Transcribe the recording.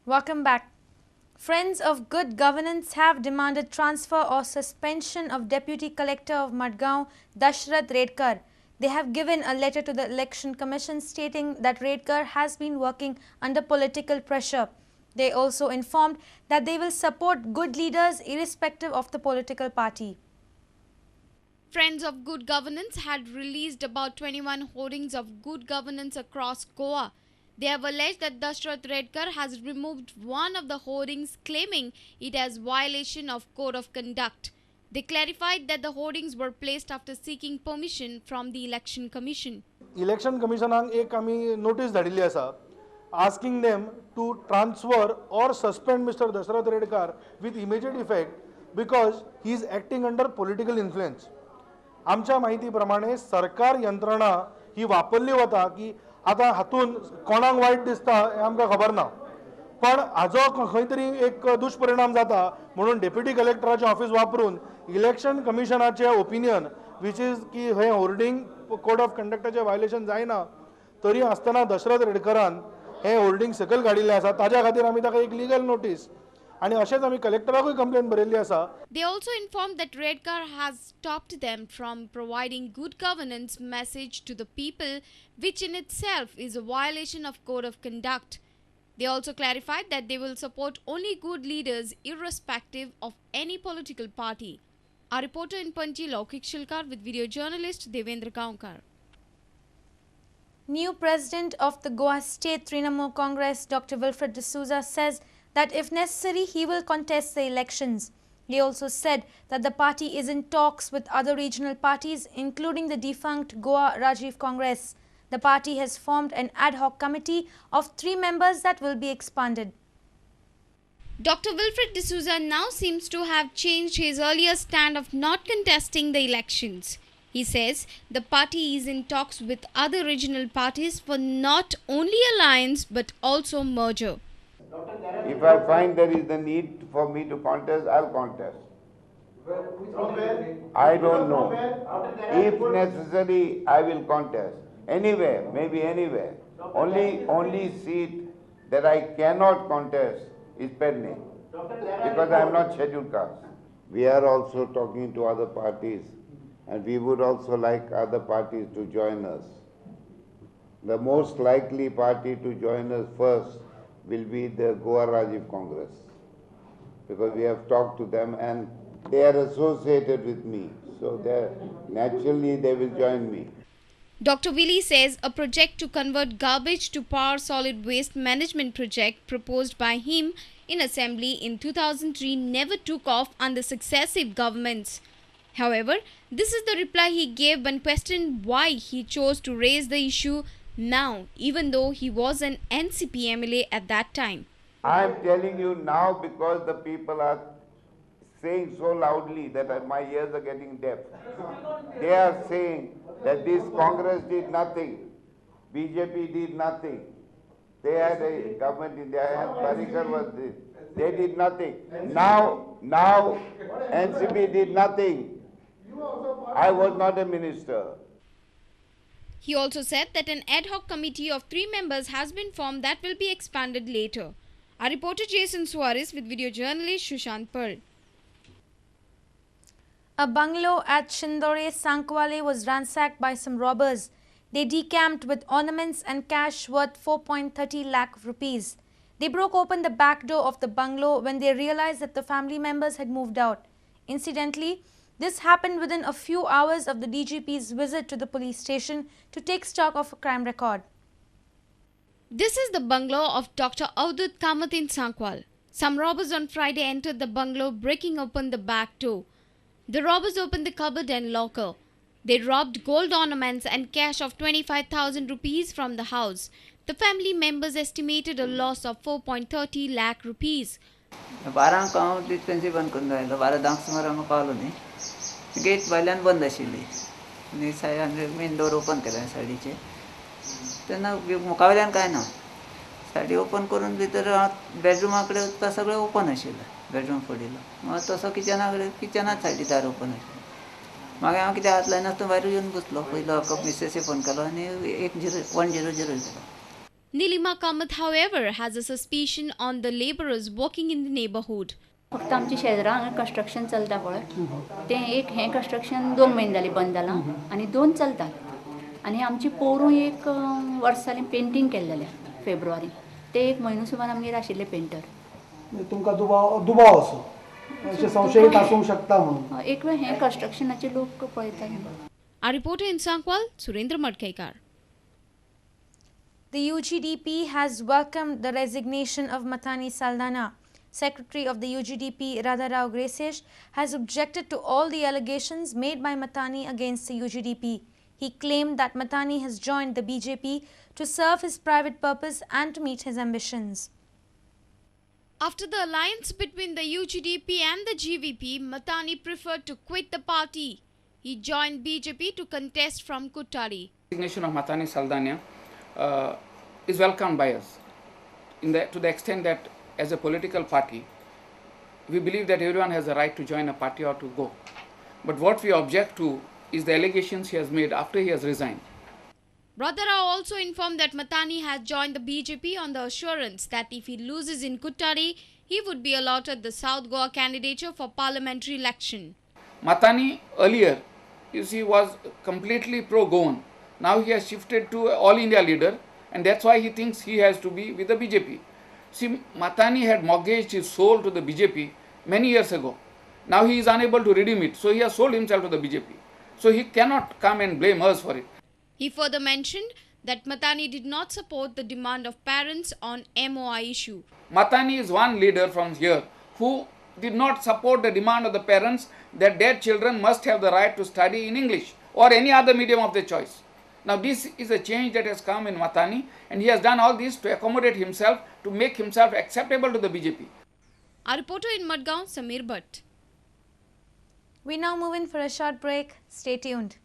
Welcome back. Friends of Good Governance have demanded transfer or suspension of Deputy Collector of Madgaon, Dashrath Redkar. They have given a letter to the Election Commission stating that Redkar has been working under political pressure. They also informed that they will support good leaders irrespective of the political party. Friends of Good Governance had released about 21 hoardings of good governance across Goa. They have alleged that Dashrath Redkar has removed one of the hoardings, claiming it as violation of code of conduct. They clarified that the hoardings were placed after seeking permission from the Election Commission. Election Commissionaक एक आमी notice धाडिल्ली आसा asking them to transfer or suspend Mr. Dashrath Redkar with immediate effect because he is acting under political influence. आमच्या माहिती प्रमाणे सरकार यंत्रणा ही वापरली वता की आता हातून कोणाक वाईट दिसता हे आमकां खबर ना पण हाजो खंय तरी एक दुष्परिणाम जाता म्हणून डेप्युटी कलेक्टराचें ऑफिस वापरून इलेक्शन कमिशनाचें ओपिनियन विच इज की हे होर्डिंग कोड ऑफ कंडक्टाचें वायलेशन जायना तरी आसतना दशरथ रेडकरान हे होर्डिंग सकयल काडिल्लें आसा ताज्या खातीर आमी ताका एक लीगल नोटीस आणि अशेंच आमी कलेक्टराकूय कंप्लेंट बरयल्ली आसा. They also informed that Redkar has stopped them from providing good governance message to the people, which in itself is a violation of code of conduct. They also clarified that they will support only good leaders irrespective of any political party. Our reporter in Panji, Laukik Shilkar, with video journalist Devendra Gaonkar. New President of the Goa State Trinamool Congress, Dr. Wilfred D'Souza, says that if necessary, he will contest the elections. He also said that the party is in talks with other regional parties, including the defunct Goa Rajiv Congress. The party has formed an ad hoc committee of 3 members that will be expanded. Dr. Wilfred D'Souza now seems to have changed his earlier stand of not contesting the elections. He says the party is in talks with other regional parties for not only alliance but also merger. If I find there is the need for me to contest, I'll contest. I don't know. If necessary, I will contest. Anywhere, maybe anywhere. Only seat that I cannot contest is Penne, because I am not scheduled caste. We are also talking to other parties, and we would also like other parties to join us. The most likely party to join us first will be the Goa Rajiv Congress, because we have talked to them and they are associated with me, so naturally they will join me. Dr. Willie says a project to convert garbage to power solid waste management project proposed by him in assembly in 2003 never took off under successive governments. However, this is the reply he gave when questioned why he chose to raise the issue now, even though he was an NCP MLA at that time. I am telling you now because the people are saying so loudly that my ears are getting deaf. They are saying that this Congress did nothing, BJP did nothing. They had a government in their hands, Parikar was this. They did nothing. Now NCP did nothing. I was not a minister. He also said that an ad hoc committee of 3 members has been formed that will be expanded later. Our reporter Jason Suarez with video journalist Shushant Pearl. A bungalow at Shindore Sankwale was ransacked by some robbers. They decamped with ornaments and cash worth 4.30 lakh rupees. They broke open the back door of the bungalow when they realized that the family members had moved out. Incidentally, this happened within a few hours of the DGP's visit to the police station to take stock of a crime record. This is the bungalow of Dr. Avdut Kamath in Sankwal. Some robbers on Friday entered the bungalow, breaking open the back door. The robbers opened the cupboard and locker. They robbed gold ornaments and cash of 25,000 rupees from the house. The family members estimated a loss of 4.30 lakh rupees. 12 हांव dispensary बंद करून दवरलो 12 सुमार हांगा Paulo न्ही gate भायल्यान बंद आशिल्ली आनी सायड मेन डोर ओपन केलें सायडीचे तेन्ना मुखा वयल्यान कांय ना सायडी ओपन करून भितर बेडरुमा कडेन वचपाक सगळें ओपन आशिल्लें बेडरूम फोडिल्लो मागीर तसो किचना कडेन किचनाच सायडी दार ओपन आशिल्लें मागीर हांव कितें हात लायनासतना भायर येवन बसलो पयलो हाका मिसेसी फोन केलो आनी 100 केलो. Nilima Kamath, however, has a suspicion on the labourers working in the neighbourhood. फक्त आमच्या शेजारा हांगा कंस्ट्रक्शन चलता पळय तें एक हें कंस्ट्रक्शन 2 म्हयने जालीं बंद जालां आनी 2 चलतात आनी आमची पोरूं एक वर्स जालें पेंटींग केल्लेलें फेब्रुवारी ते एक म्हयनो सुमार आमगेर आशिल्ले पेंटर तुमकां दुबाव असो अशें संशयीत आसूंक शकता म्हणून एक वेळ हें कंस्ट्रक्शनाचे लोक पळयताले. Our reporter in Sankwal, Surendra Madkekar. The UGDP has welcomed the resignation of Mathani Saldana. Secretary of the UGDP, Radharao Gracesh, has objected to all the allegations made by Mathani against the UGDP. He claimed that Mathani has joined the BJP to serve his private purpose and to meet his ambitions. After the alliance between the UGDP and the GVP, Mathani preferred to quit the party. He joined BJP to contest from Kuttari. The resignation of Mathani Saldana is welcomed by us to the extent that as a political party, we believe that everyone has a right to join a party or to go. But what we object to is the allegations he has made after he has resigned. Radharao also informed that Mathani has joined the BJP on the assurance that if he loses in Kuttari, he would be allotted the South Goa candidature for parliamentary election. Mathani earlier, you see, was completely pro-Goan. Now he has shifted to all India leader, and that's why he thinks he has to be with the BJP. See, Mathani had mortgaged his soul to the BJP many years ago. Now he is unable to redeem it, so he has sold himself to the BJP. So he cannot come and blame us for it. He further mentioned that Mathani did not support the demand of parents on MOI issue. Mathani is one leader from here who did not support the demand of the parents that their children must have the right to study in English or any other medium of their choice. Now this is a change that has come in Mathani, and he has done all this to accommodate himself, to make himself acceptable to the BJP. Our reporter in Madgaon, Samir Bhatt. We now move in for a short break. Stay tuned.